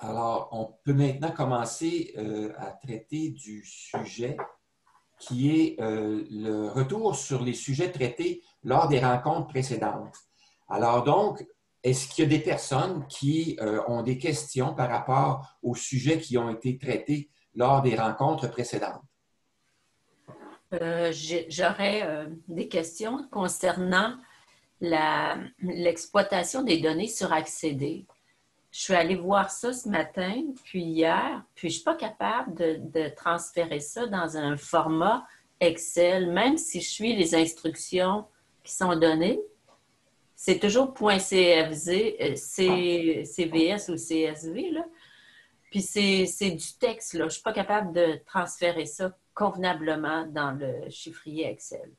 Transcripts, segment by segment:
Alors, on peut maintenant commencer à traiter du sujet qui est le retour sur les sujets traités lors des rencontres précédentes. Alors donc, est-ce qu'il y a des personnes qui ont des questions par rapport aux sujets qui ont été traités lors des rencontres précédentes? J'aurais des questions concernant l'exploitation des données sur Accéder. Je suis allée voir ça ce matin, puis hier, puis je ne suis pas capable de transférer ça dans un format Excel, même si je suis les instructions qui sont données. C'est toujours .cfz, CVS ou CSV, là. Puis c'est du texte, là. Je ne suis pas capable de transférer ça convenablement dans le chiffrier Excel.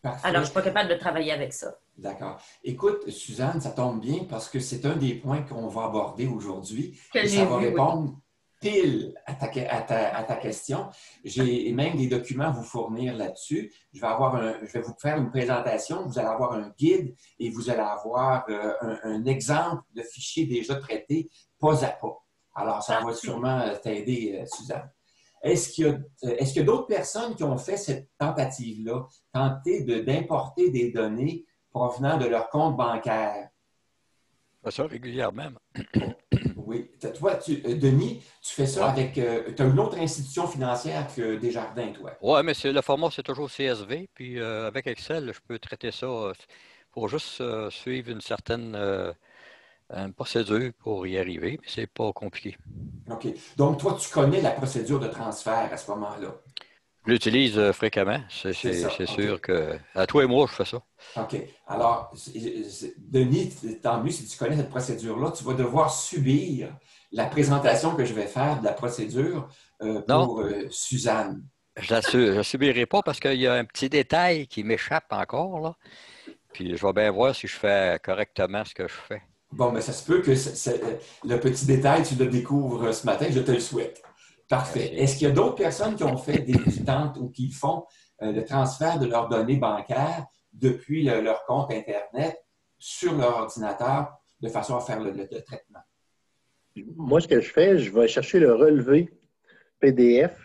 Parfait. Alors, je ne suis pas capable de travailler avec ça. D'accord. Écoute, Suzanne, ça tombe bien parce que c'est un des points qu'on va aborder aujourd'hui Que et j'ai ça va vu, oui. répondre pile à ta question. J'ai même des documents à vous fournir là-dessus. Je vais vous faire une présentation. Vous allez avoir un guide et vous allez avoir un exemple de fichier déjà traité pas à pas. Alors, ça va sûrement t'aider, Suzanne. Est-ce qu'il y a d'autres personnes qui ont fait cette tentative-là, tenter d'importer des données provenant de leur compte bancaire? Je fais ça régulièrement. Oui. Toi, Denis, tu fais ça Ouais. avec... tu as une autre institution financière que Desjardins, toi. Oui, mais le format, c'est toujours CSV. Puis avec Excel, je peux traiter ça. Il faut juste suivre une certaine une procédure pour y arriver, mais c'est pas compliqué. OK. Donc, toi, tu connais la procédure de transfert à ce moment-là. Je l'utilise fréquemment. C'est ça. C'est OK. sûr que à tous les mois, je fais ça. OK. Alors, Denis, tant mieux si tu connais cette procédure-là, tu vas devoir subir la présentation que je vais faire de la procédure Non, pour Suzanne. je la subirai pas parce qu'il y a un petit détail qui m'échappe encore, là. Puis je vais bien voir si je fais correctement ce que je fais. Bon, mais ça se peut que le petit détail, tu le découvres ce matin, je te le souhaite. Parfait. Merci. Est-ce qu'il y a d'autres personnes qui ont fait qui tentent ou qui font le transfert de leurs données bancaires depuis leur compte Internet sur leur ordinateur de façon à faire le traitement? Moi, ce que je fais, je vais chercher le relevé PDF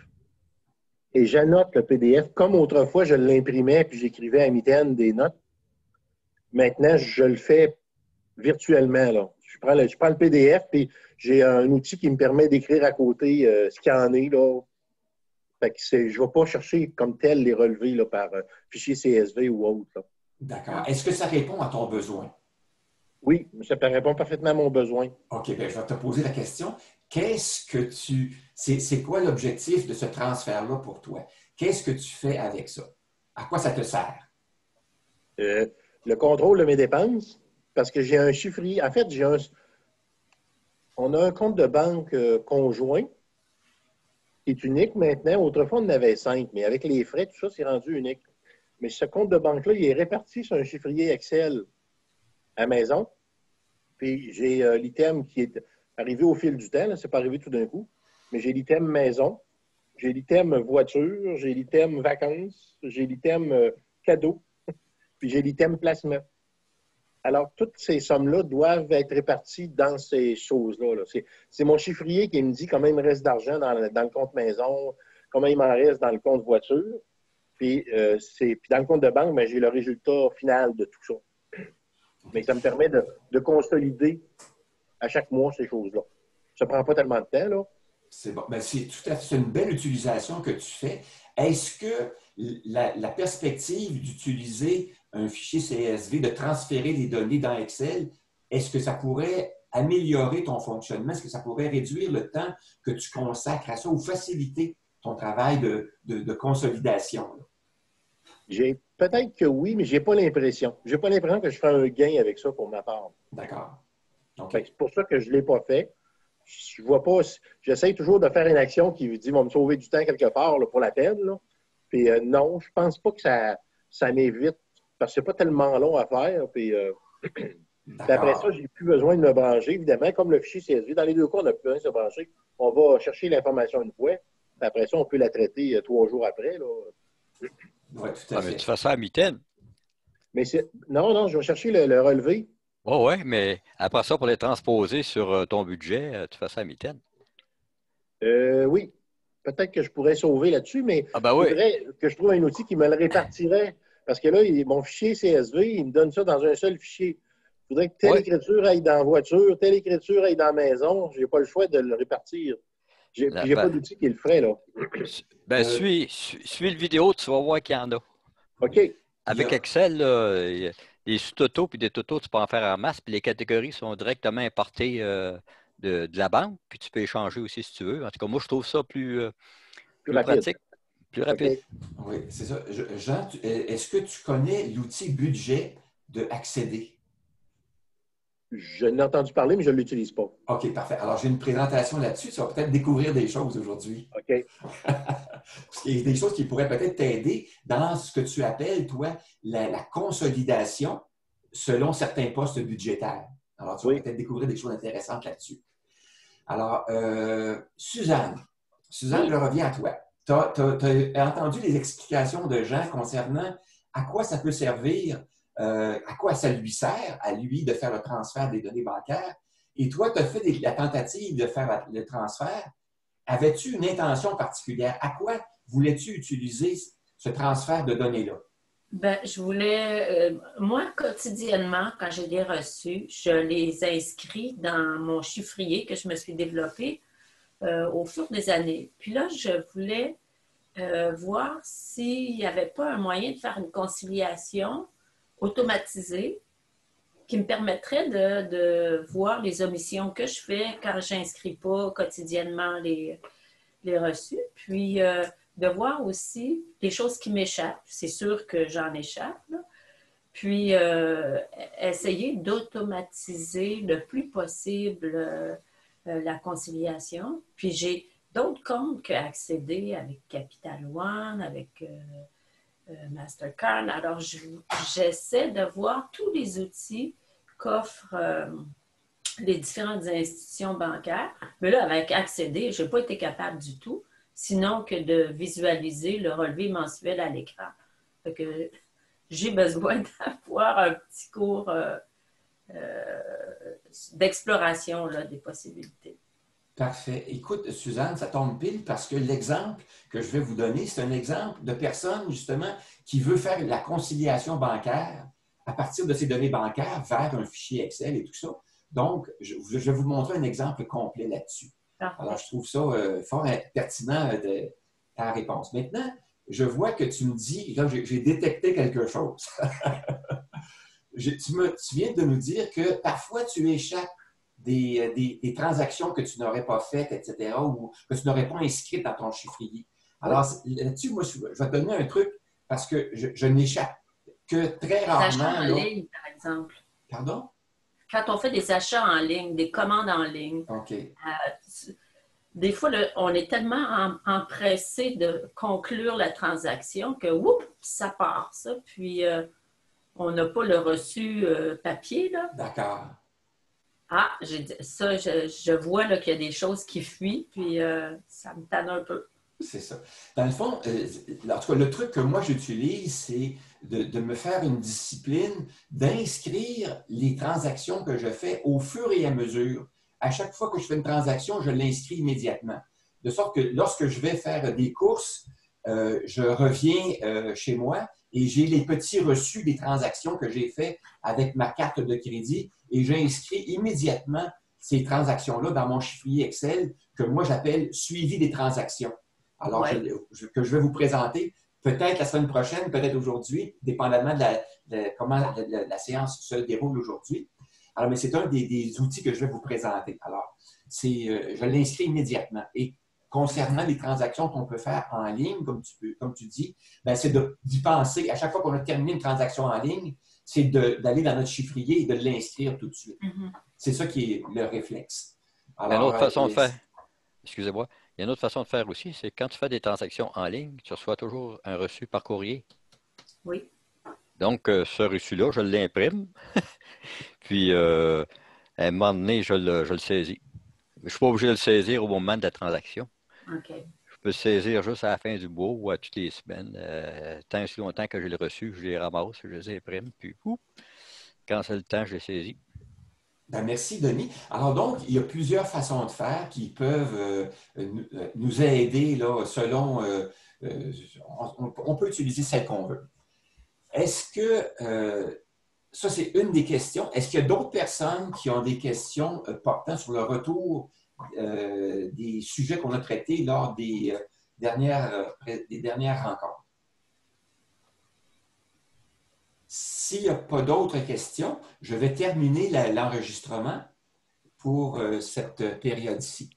et j'annote le PDF. Comme autrefois, je l'imprimais puis j'écrivais à mitaine des notes. Maintenant, je le fais virtuellement. Là. Je prends le PDF puis j'ai un outil qui me permet d'écrire à côté ce qu'il y en est. Là. Fait que je ne vais pas chercher comme tel les relevés là, par fichier CSV ou autre. Là. D'accord. Est-ce que ça répond à ton besoin? Oui, ça répond parfaitement à mon besoin. OK, bien, je vais te poser la question. C'est quoi l'objectif de ce transfert-là pour toi? Qu'est-ce que tu fais avec ça? À quoi ça te sert? Le contrôle de mes dépenses, parce que j'ai un chiffrier. En fait, on a un compte de banque conjoint qui est unique maintenant. Autrefois, on en avait 5, mais avec les frais, tout ça, c'est rendu unique. Mais ce compte de banque-là, il est réparti sur un chiffrier Excel à la maison. Puis j'ai l'item qui est arrivé au fil du temps. Ce n'est pas arrivé tout d'un coup. Mais j'ai l'item maison, j'ai l'item voiture, j'ai l'item vacances, j'ai l'item cadeau, puis j'ai l'item placement. Alors, toutes ces sommes-là doivent être réparties dans ces choses-là. Là. C'est mon chiffrier qui me dit combien il me reste d'argent dans le compte maison, combien il m'en reste dans le compte voiture. Puis dans le compte de banque, ben, j'ai le résultat final de tout ça. Mais ça me permet de consolider à chaque mois ces choses-là. Ça ne prend pas tellement de temps, là. C'est bon. Ben, c'est une belle utilisation que tu fais. Est-ce que la perspective d'utiliser un fichier CSV, de transférer les données dans Excel, est-ce que ça pourrait améliorer ton fonctionnement? Est-ce que ça pourrait réduire le temps que tu consacres à ça ou faciliter ton travail de consolidation? Peut-être que oui, mais je n'ai pas l'impression. Je n'ai pas l'impression que je fais un gain avec ça pour ma part. D'accord. Okay. C'est pour ça que je ne l'ai pas fait. Je vois pas. J'essaie toujours de faire une action qui dit va me sauver du temps quelque part là, pour la peine. Là. Puis non, je pense pas que ça m'évite parce que c'est pas tellement long à faire. Puis après ça, j'ai plus besoin de me brancher. Évidemment, comme le fichier CSV, dans les deux cas, on n'a plus besoin de se brancher. On va chercher l'information une fois. Puis après ça, on peut la traiter 3 jours après. Là. Oui, tout à fait. Mais tu fais ça à mitaine. Mais non, je vais chercher le relevé. Oui, mais après ça, pour les transposer sur ton budget, tu fais ça à mitaine. Oui, peut-être que je pourrais sauver là-dessus, mais Ah ben il oui. faudrait que je trouve un outil qui me le répartirait. Parce que là, mon fichier CSV, il me donne ça dans un seul fichier. Il faudrait que telle Oui. écriture aille dans la voiture, telle écriture aille dans la maison. Je n'ai pas le choix de le répartir. Puis, j'ai pas Ben, d'outil qui le ferait, là. Euh, suis le vidéo, tu vas voir qu'il y en a. OK. il y Avec a- Excel, là, il y a des sous-totaux puis des totaux, tu peux en faire en masse, puis les catégories sont directement importées de la banque, puis tu peux échanger aussi si tu veux. En tout cas, moi, je trouve ça Plus plus rapide. pratique, plus OK. rapide. oui, c'est ça. Jean, est-ce que tu connais l'outil budget de Accéder? Je n'ai entendu parler, mais je ne l'utilise pas. OK, parfait. Alors, j'ai une présentation là-dessus. Tu vas peut-être découvrir des choses aujourd'hui. OK. Parce qu'il y a des choses qui pourraient peut-être t'aider dans ce que tu appelles, toi, la consolidation selon certains postes budgétaires. Alors, tu vas Oui. peut-être découvrir des choses intéressantes là-dessus. Alors, Suzanne, Oui. je reviens à toi. Tu as entendu les explications de Jean concernant à quoi ça peut servir, à quoi ça lui sert, à lui, de faire le transfert des données bancaires. Et toi, tu as fait la tentative de faire le transfert. Avais-tu une intention particulière? À quoi voulais-tu utiliser ce transfert de données-là? Ben, je voulais, moi, quotidiennement, quand je les reçus, je les inscris dans mon chiffrier que je me suis développé au fur des années. Puis là, je voulais voir s'il n'y avait pas un moyen de faire une conciliation automatisée qui me permettrait de voir les omissions que je fais quand je n'inscris pas quotidiennement les reçus. Puis de voir aussi les choses qui m'échappent. C'est sûr que j'en échappe, là. Puis essayer d'automatiser le plus possible la conciliation. Puis j'ai d'autres comptes qu'à accéder avec Capital One, avec Mastercard. Alors j'essaie de voir tous les outils qu'offrent les différentes institutions bancaires. Mais là, avec accéder, je n'ai pas été capable du tout, sinon que de visualiser le relevé mensuel à l'écran. Fait que j'ai besoin d'avoir un petit cours d'exploration là, des possibilités. Parfait. Écoute, Suzanne, ça tombe pile parce que l'exemple que je vais vous donner, c'est un exemple de personne, justement, qui veut faire la conciliation bancaire à partir de ses données bancaires vers un fichier Excel et tout ça. Donc, je vais vous montrer un exemple complet là-dessus. Parfait. Alors, je trouve ça fort pertinent de ta réponse. Maintenant, je vois que tu me dis, là, j'ai détecté quelque chose. Tu viens de nous dire que parfois tu échappes des transactions que tu n'aurais pas faites, etc., ou que tu n'aurais pas inscrites dans ton chiffrier. Alors, là-dessus, moi, je vais te donner un truc parce que je n'échappe que très Des achats rarement. en Là. ligne, par exemple. Pardon? Quand on fait des achats en ligne, des commandes en ligne, OK. des fois, on est tellement empressé de conclure la transaction que, oups, ça part, ça. Puis, on n'a pas le reçu papier, là. D'accord. Ah, ça, je vois là, qu'il y a des choses qui fuient, puis ça me tanne un peu. C'est ça. Dans le fond, en tout cas, le truc que moi j'utilise, c'est de me faire une discipline, d'inscrire les transactions que je fais au fur et à mesure. À chaque fois que je fais une transaction, je l'inscris immédiatement. De sorte que lorsque je vais faire des courses, je reviens chez moi et j'ai les petits reçus des transactions que j'ai faites avec ma carte de crédit et j'inscris immédiatement ces transactions-là dans mon chiffrier Excel que moi j'appelle suivi des transactions. Alors, Ouais. que je vais vous présenter peut-être la semaine prochaine, peut-être aujourd'hui, dépendamment de comment la séance se déroule aujourd'hui. Alors, mais c'est un des outils que je vais vous présenter. Alors, je l'inscris immédiatement. Et concernant les transactions qu'on peut faire en ligne, comme tu dis, ben, c'est d'y penser. À chaque fois qu'on a terminé une transaction en ligne, c'est d'aller dans notre chiffrier et de l'inscrire tout de suite. Mm-hmm. C'est ça qui est le réflexe. Alors, une autre façon de faire, excusez-moi, il y a une autre façon de faire aussi, c'est quand tu fais des transactions en ligne, tu reçois toujours un reçu par courrier. Oui. Donc, ce reçu-là, je l'imprime, puis à un moment donné, je le saisis. Je ne suis pas obligé de le saisir au moment de la transaction. OK. Je peux le saisir juste à la fin du mois ou à toutes les semaines. Tant si longtemps que j'ai le reçu, je les ramasse, je les imprime, puis quand c'est le temps, je les saisis. Ben, merci, Denis. Alors donc, il y a plusieurs façons de faire qui peuvent nous aider là, selon... on peut utiliser celle qu'on veut. Est-ce que... ça, c'est une des questions. Est-ce qu'il y a d'autres personnes qui ont des questions portant sur le retour des sujets qu'on a traités lors des dernières rencontres? S'il n'y a pas d'autres questions, je vais terminer l'enregistrement pour cette période-ci.